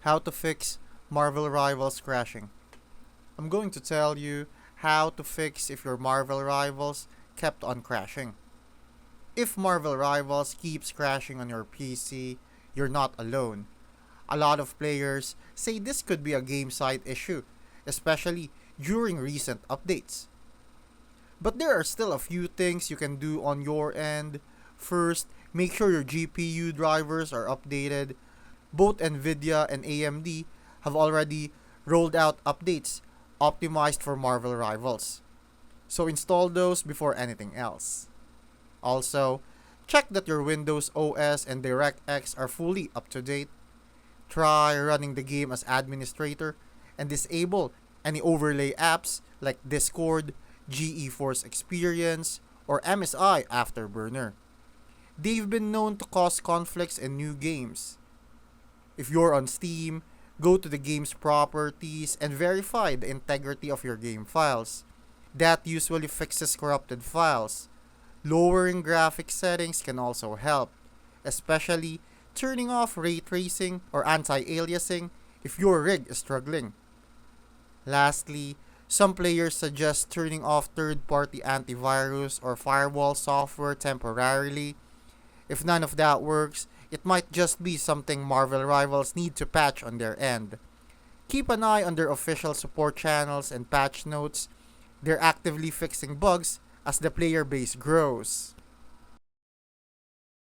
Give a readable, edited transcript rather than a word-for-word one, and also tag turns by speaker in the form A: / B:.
A: How to fix Marvel Rivals crashing. I'm going to tell you how to fix if your Marvel Rivals kept on crashing. If Marvel Rivals keeps crashing on your PC, you're not alone. A lot of players say this could be a game side issue, especially during recent updates. But there are still a few things you can do on your end. First, make sure your GPU drivers are updated. Both Nvidia and AMD have already rolled out updates optimized for Marvel Rivals. So install those before anything else. Also, check that your Windows OS and DirectX are fully up to date. Try running the game as administrator and disable any overlay apps like Discord, GeForce Experience, or MSI Afterburner. They've been known to cause conflicts in new games. If you're on Steam, go to the game's properties and verify the integrity of your game files. That usually fixes corrupted files. Lowering graphics settings can also help, especially turning off ray tracing or anti-aliasing if your rig is struggling. Lastly, some players suggest turning off third-party antivirus or firewall software temporarily. If none of that works, it might just be something Marvel Rivals need to patch on their end. Keep an eye on their official support channels and patch notes. They're actively fixing bugs as the player base grows.